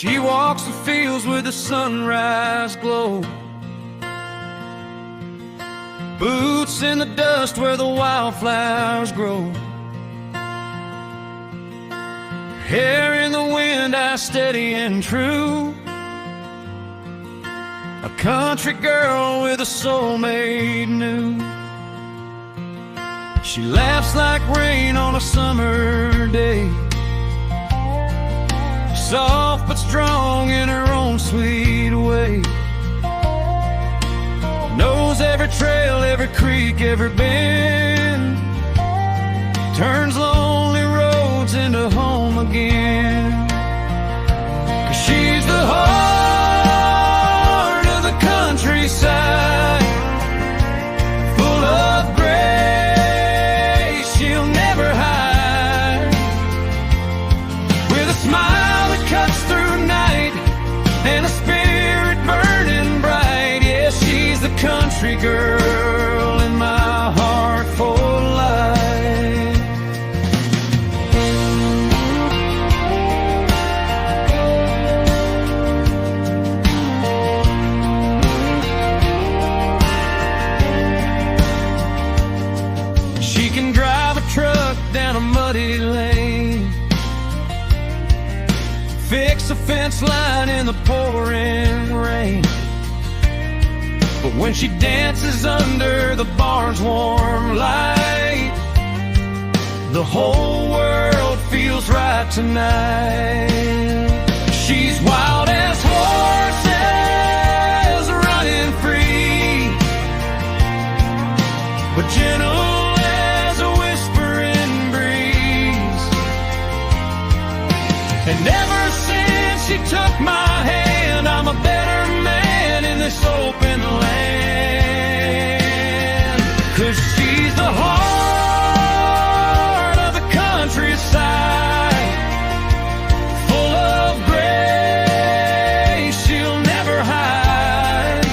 She walks the fields with the sunrise glow, boots in the dust where the wildflowers grow, hair in the wind, eyes steady and true, a country girl with a soul made new. She laughs like rain on a summer day, soft but strong in her own sweet way. Knows every trail, every creek, every bend, turns lonely roads into home again. 'Cause she's the heart of the countryside, full of grace she'll never hide, with a smile that cuts through night and a spirit burning bright. Yeah, she's the country girl in my heart for life. She can drive a truck down a muddy lane, fix a fence line in the pouring rain, but when she dances under the barn's warm light, the whole world feels right tonight. She's wild as horses running free, but gentle as a whispering breeze. And ever since she took my hand, I'm a better man in this open land. 'Cause she's the heart of the countryside, full of grace she'll never hide,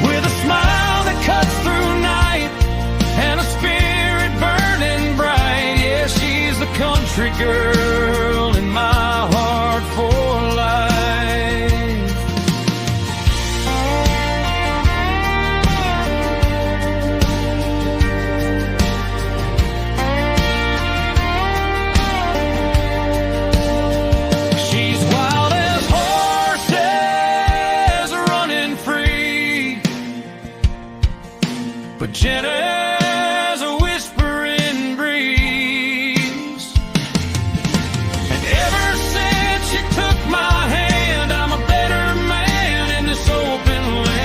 with a smile that cuts through night and a spirit burning bright. Yeah, she's the country girl in my heart for life. She's wild as horses running free, but gentle as a whispering breeze. And ever since she took my hand, I'm a better man in this open land.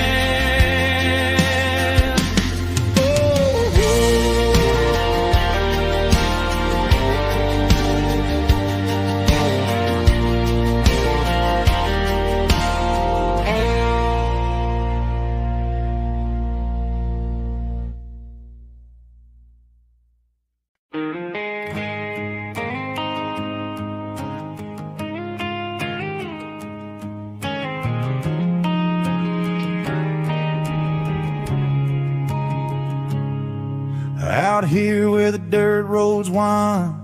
Out here where the dirt roads wind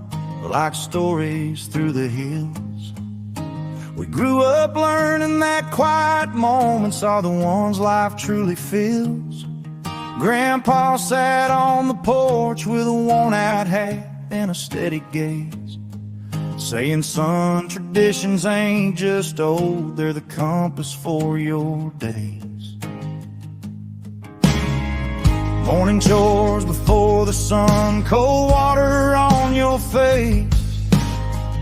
like stories through the hills, we grew up learning that quiet moments are the ones life truly feels. Grandpa sat on the porch with a worn-out hat and a steady gaze, saying, son, traditions ain't just old, they're the compass for your days. Morning chores before the sun, cold water on your face,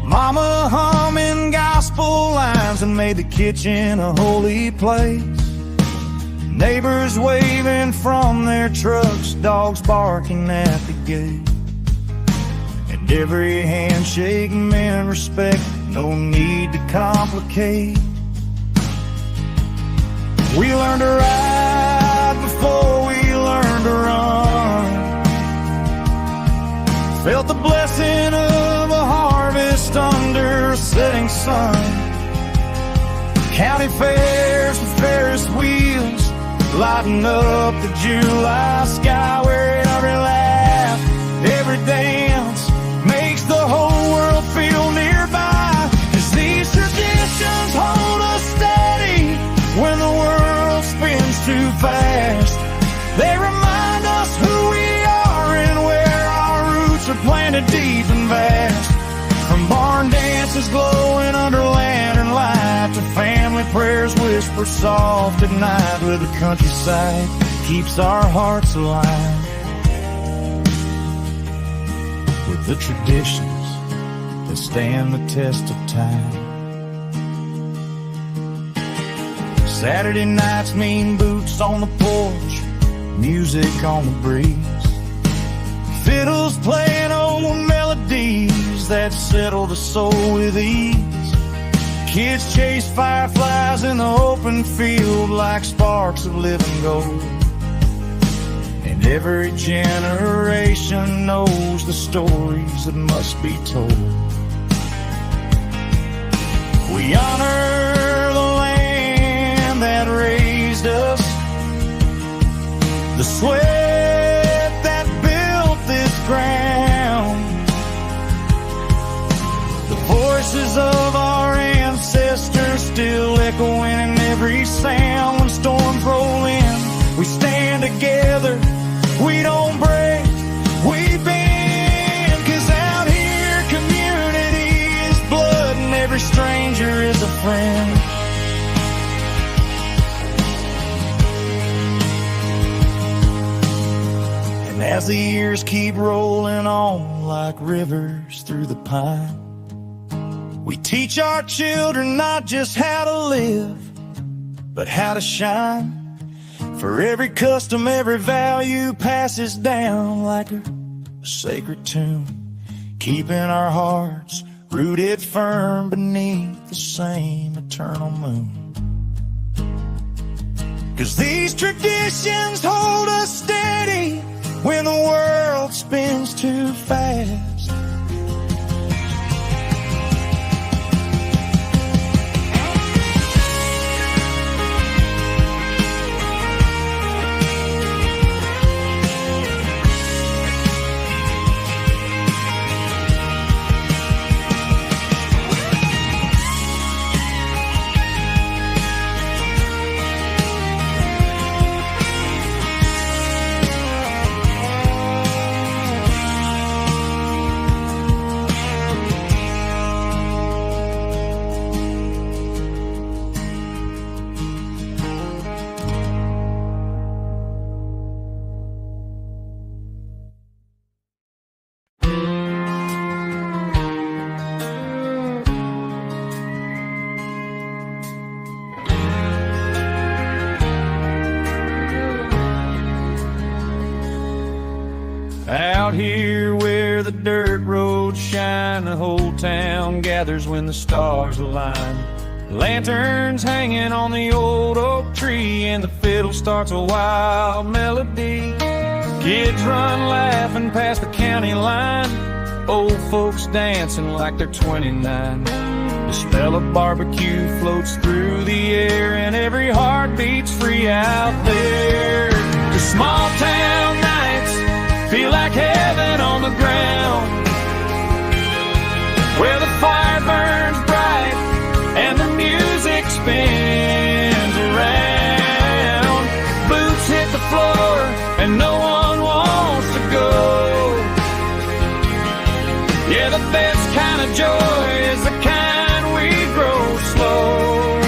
mama humming gospel lines and made the kitchen a holy place. Neighbors waving from their trucks, dogs barking at the gate, and every handshake meant respect, no need to complicate. We learned to ride before we learned to run, felt the blessing of a harvest under a setting sun. County fairs with Ferris wheels lighting up the July sky, where every laugh, every dance makes the whole world feel nearby. 'Cause these traditions stars whisper soft at night, where the countryside keeps our hearts alive with the traditions that stand the test of time. Saturday nights mean boots on the porch, music on the breeze, fiddles playing old melodies that settle the soul with ease. Kids chase fireflies in the open field like sparks of living gold, and every generation knows the stories that must be told. We honor the land that raised us, the sweat that built this ground, the voices of our ancestors still echoing in every sound. When storms roll in, we stand together, we don't break, we bend. 'Cause out here community is blood and every stranger is a friend. And as the years keep rolling on like rivers through the pine, we teach our children not just how to live, but how to shine. For every custom, every value passes down like a sacred tune, keeping our hearts rooted firm beneath the same eternal moon. 'Cause these traditions hold us steady when the world spins too fast. Out here where the dirt roads shine, the whole town gathers when the stars align. Lanterns hanging on the old oak tree, and the fiddle starts a wild melody. Kids run laughing past the county line, old folks dancing like they're 29. The smell of barbecue floats through the air, and every heart beats free out there. The small town nights feel like heaven on the ground, where the fire burns bright and the music spins around. Boots hit the floor and no one wants to go. Yeah, the best kind of joy is the kind we grow slow.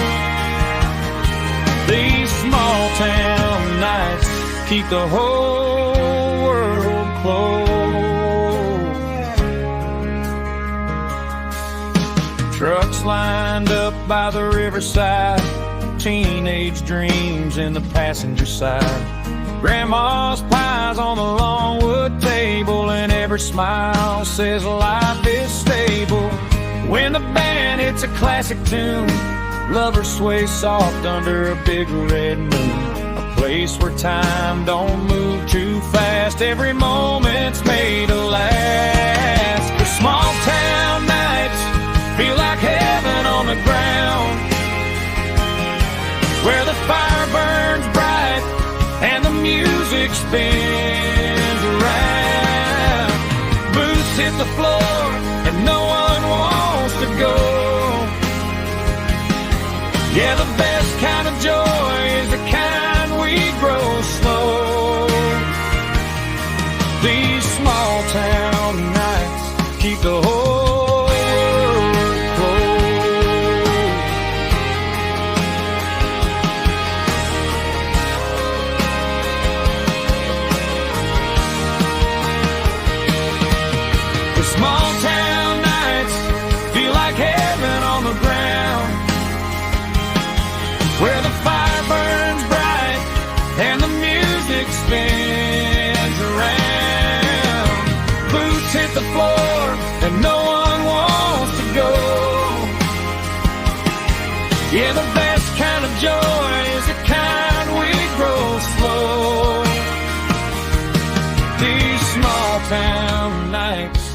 These small town nights keep the whole world closed. Trucks lined up by the riverside, teenage dreams in the passenger side. Grandma's pies on the longwood table, and every smile says life is stable. When the band hits a classic tune, lovers sway soft under a big red moon. A place where time don't move too fast, every moment's made to last. The small town nights feel like heaven on the ground, where the fire burns bright and the music spins around. Boots hit the floor and no one wants to go. Yeah, the best kind of joy is the kind we grow slow. These small town nights keep the whole world closed. hit the floor and no one wants to go. Yeah, the best kind of joy is the kind we grow slow. These small town nights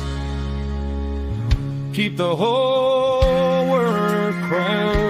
keep the whole world closed.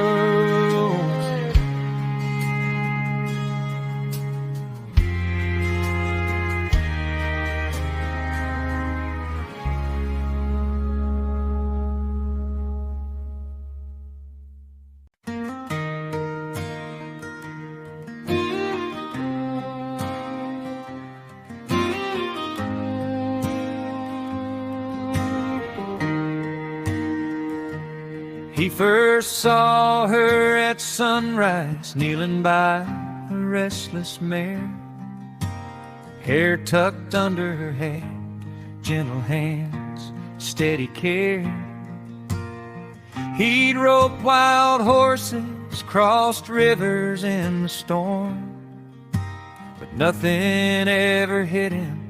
He first saw her at sunrise, kneeling by a restless mare, hair tucked under her head, gentle hands, steady care. He'd roped wild horses, crossed rivers in the storm, but nothing ever hit him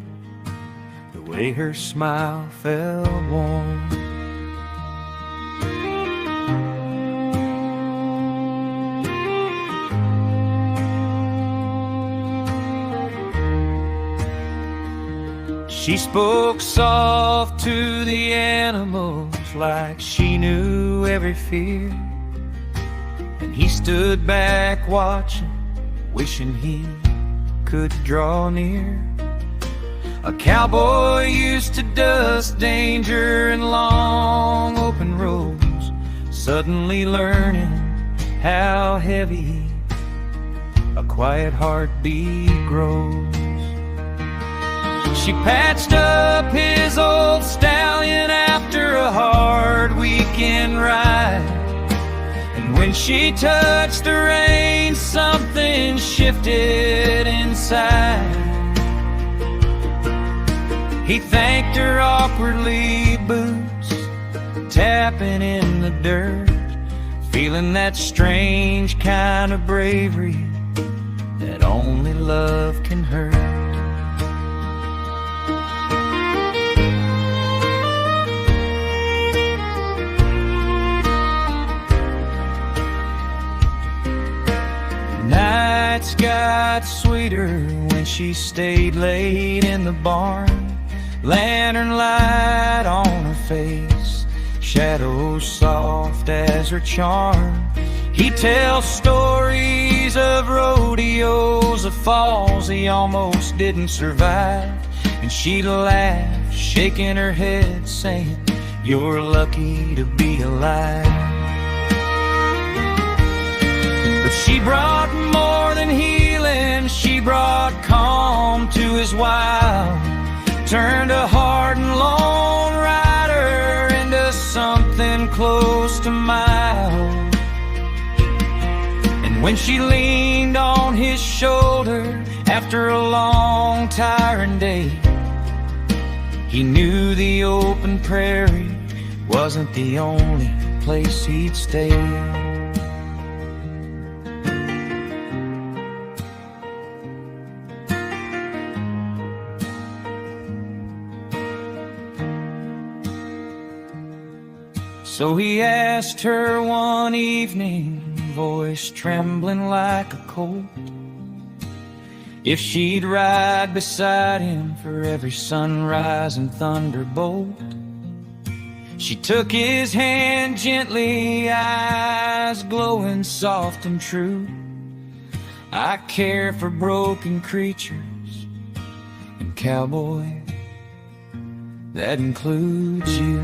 the way her smile felt warm. She spoke soft to the animals like she knew every fear, and he stood back watching, wishing he could draw near. A cowboy used to dust danger in long open roads, suddenly learning how heavy a quiet heartbeat grows. She patched up his old stallion after a hard weekend ride, and when she touched the reins, something shifted inside. He thanked her awkwardly, boots tapping in the dirt, feeling that strange kind of bravery that only love can hurt. Nights got sweeter when she stayed late in the barn, lantern light on her face, shadows soft as her charm. He'd tell stories of rodeos, of falls he almost didn't survive, and she'd laugh, shaking her head, saying, "You're lucky to be alive." She brought more than healing, she brought calm to his wild, turned a hard and lone rider into something close to mild. And when she leaned on his shoulder after a long tiring day, he knew the open prairie wasn't the only place he'd stay. So he asked her one evening, voice trembling like a colt, if she'd ride beside him for every sunrise and thunderbolt. She took his hand gently, eyes glowing soft and true. "I care for broken creatures, and cowboy, that includes you."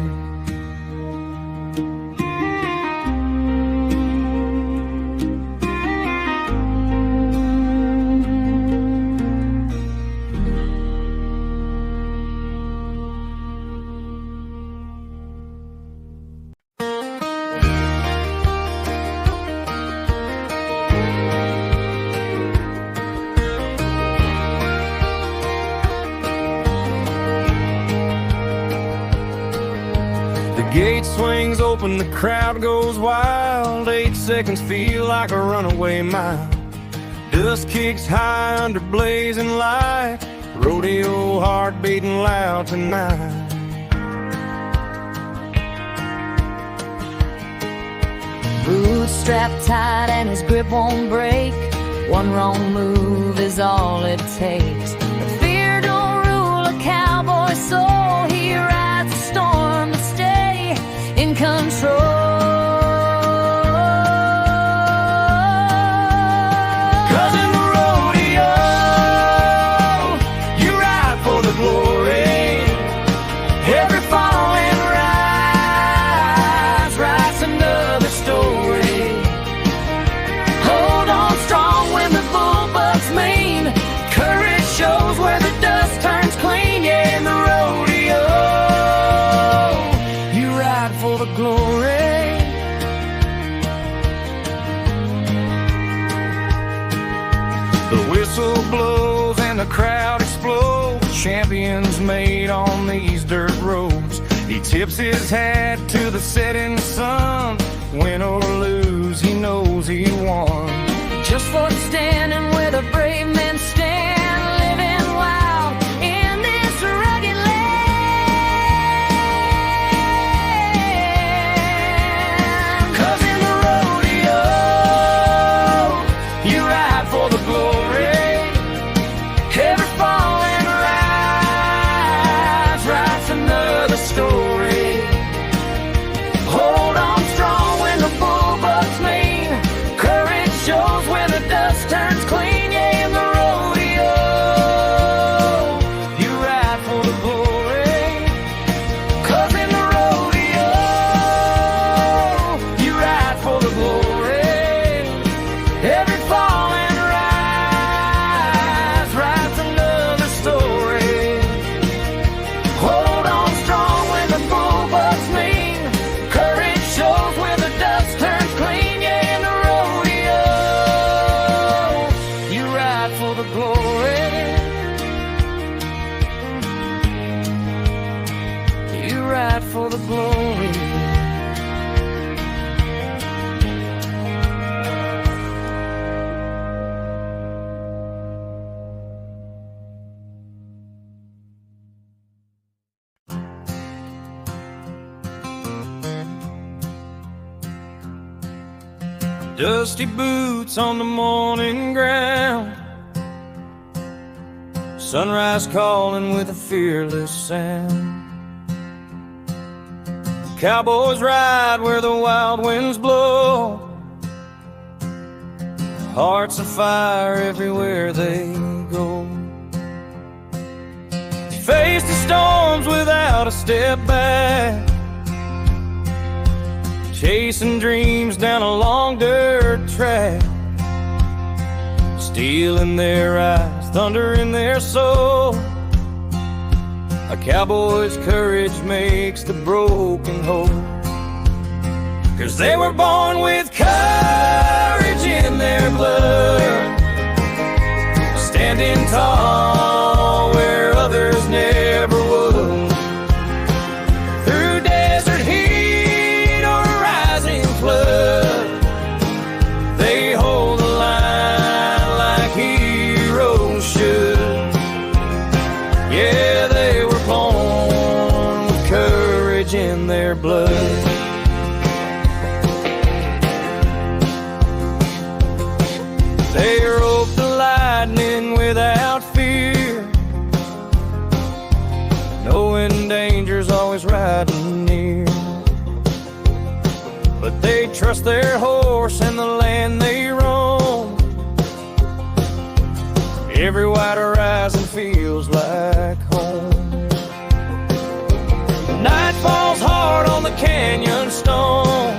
Gate swings open, the crowd goes wild. 8 seconds feel like a runaway mile. Dust kicks high under blazing light. Rodeo heart beating loud tonight. strapped tight and his grip won't break. One wrong move is all it takes. But fear don't rule a cowboy's soul. He rides the storm to stay in control. Blows and the crowd explodes. Champions made on these dirt roads. He tips his hat to the setting sun. Win or lose, he knows he won. Just for standing where the brave men stand, living wild in this rugged land. 'Cause in the rodeo, you ride for the glory. Every fall and rise writes another story. Hold on strong when the bullbugs mean. Courage shows when the dust turns clean. Yeah, in the rodeo, you ride for the glory. 'Cause in the rodeo, you ride for the glory. Every fall and rise writes another story. Hold on strong when the bullbugs mean. Courage shows when the dust turns clean. Yeah, in the rodeo, you ride for the glory. You ride for the glory. Dusty boots on the morning ground. Sunrise calling with a fearless sound. Cowboys ride where the wild winds blow. Hearts of fire everywhere they go. Face the storms without a step back. Chasing dreams down a long dirt track. Steel in their eyes, thunder in their soul. A cowboy's courage makes the broken whole. 'Cause they were born with courage in their blood. Standing tall where others never would. Through desert heat or rising flood, they hold the line like heroes should. Yeah, they were born with courage in their blood. They rope the lightning without fear, knowing danger's always riding near. But they trust their horse and the land they roam. Every white horizon feels like home. Night falls hard on the canyon stone.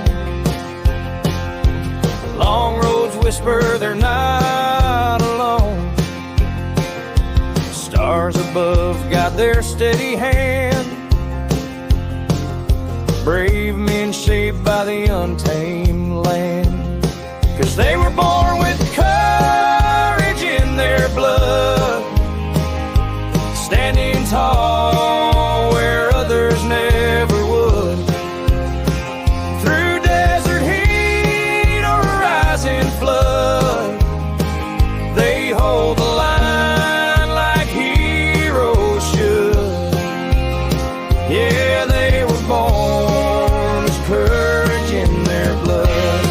Long roads whisper they're not alone. Stars above guide their steady hand. Brave men shaped by the untamed land. 'Cause they were born with courage in their blood. Standing tall where others never would. Through desert heat or rising flood, they hold the line like heroes should. Yeah, they were born with courage in their blood.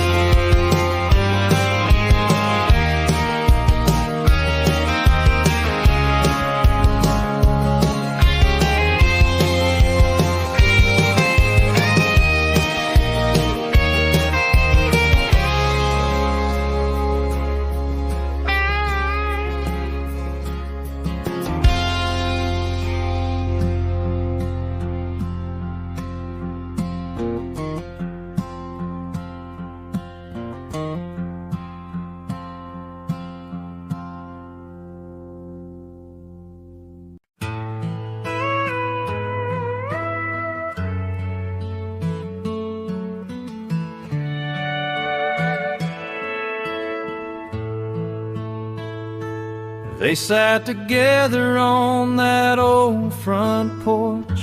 They sat together on that old front porch,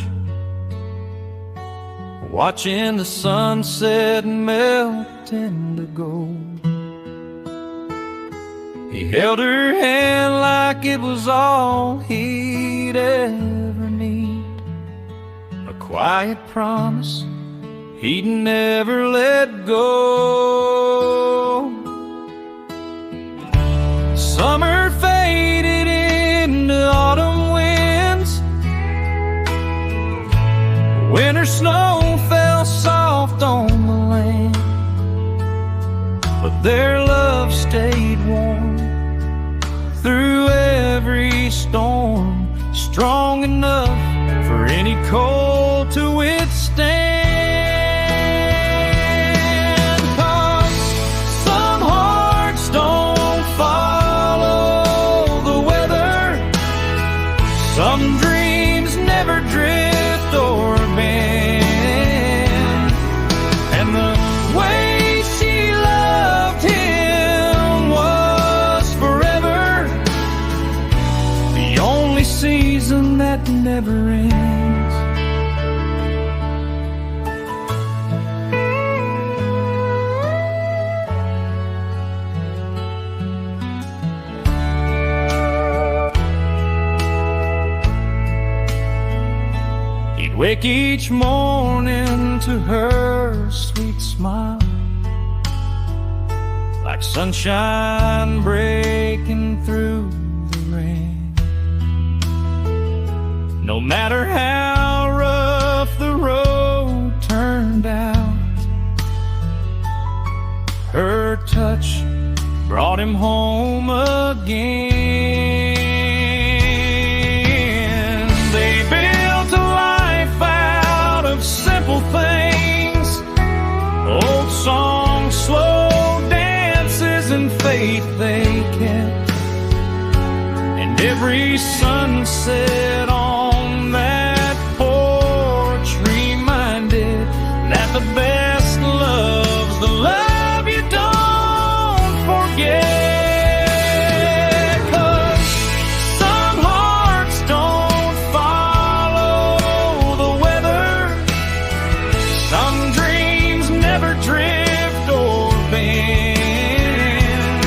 watching the sunset melt into gold. He held her hand like it was all he'd ever need, a quiet promise he'd never let go. Summer faded into autumn winds, winter snow fell soft on the land, but their love stayed warm through every storm, strong enough for any cold to withstand. 'Cause some hearts don't follow the weather, some dreams never drift or bend, and the way she loved him was forever, the only season that never ends. He'd wake each morning to her sweet smile, like sunshine breaking through the rain. No matter how rough the road turned out, her touch brought him home again. They built a life out of simple things, old songs, slow dances, and faith they kept. And every sunset on that porch reminded that the best love's the love you don't forget. 'Cause some hearts don't follow the weather, some dreams never drift or bend,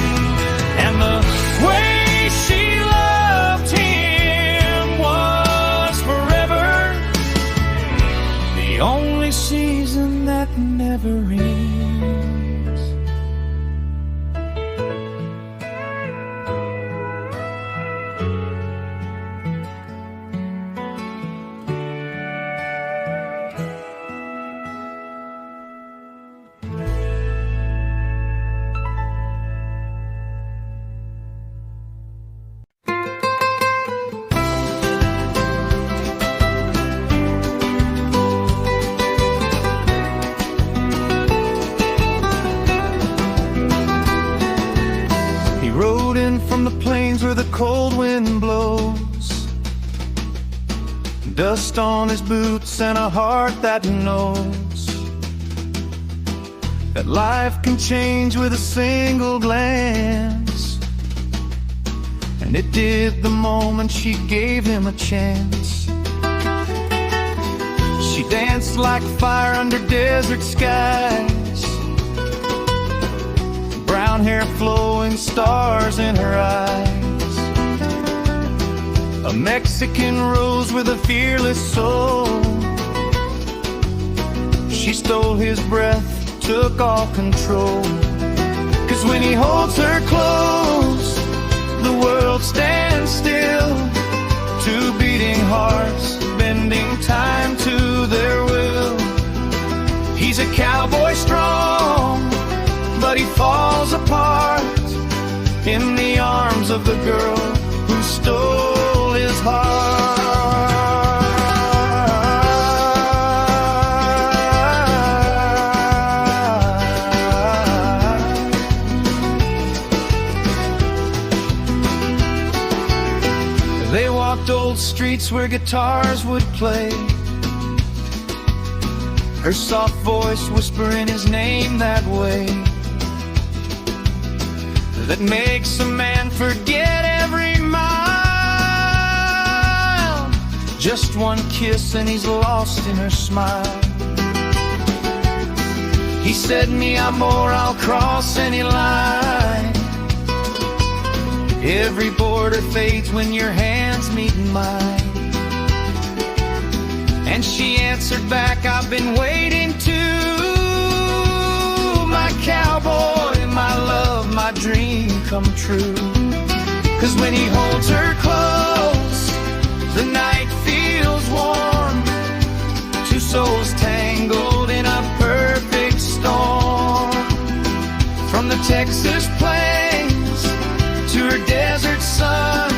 and the way she loved him was forever, the only season that never ends. He rode in from the plains where the cold wind blows, dust on his boots and a heart that knows that life can change with a single glance. And it did the moment she gave him a chance. She danced like fire under desert skies, brown hair flowing, stars in her eyes. A Mexican rose with a fearless soul. She stole his breath, took all control. 'Cause when he holds her close, the world stands still. Two beating hearts, bending time to their will. He's a cowboy strong, but he falls apart in the arms of the girl who stole his heart. They walked old streets where guitars would play, her soft voice whispering his name that way, that makes a man forget every mile Just one kiss and he's lost in her smile. He said, "Mi amor, I'll cross any line. Every border fades when your hands meet mine." And she answered back, "I've been waiting too. My cowboy, my love, my dream come true." 'Cause when he holds her close, the night feels warm. Two souls tangled in a perfect storm. From the Texas plains to her desert sun,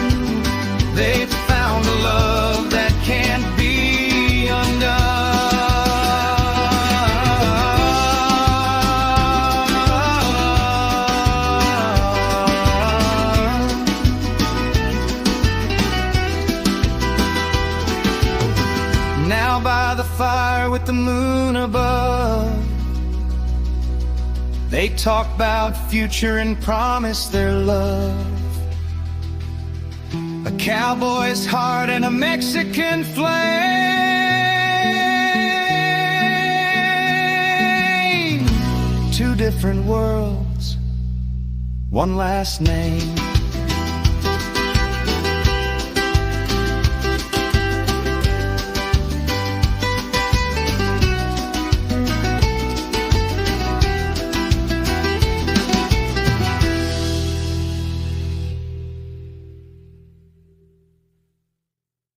they've found a love that can't be undone. Now by the fire with the moon above, they talk about future and promise their love. A cowboy's heart and a Mexican flame. Two different worlds, one last name.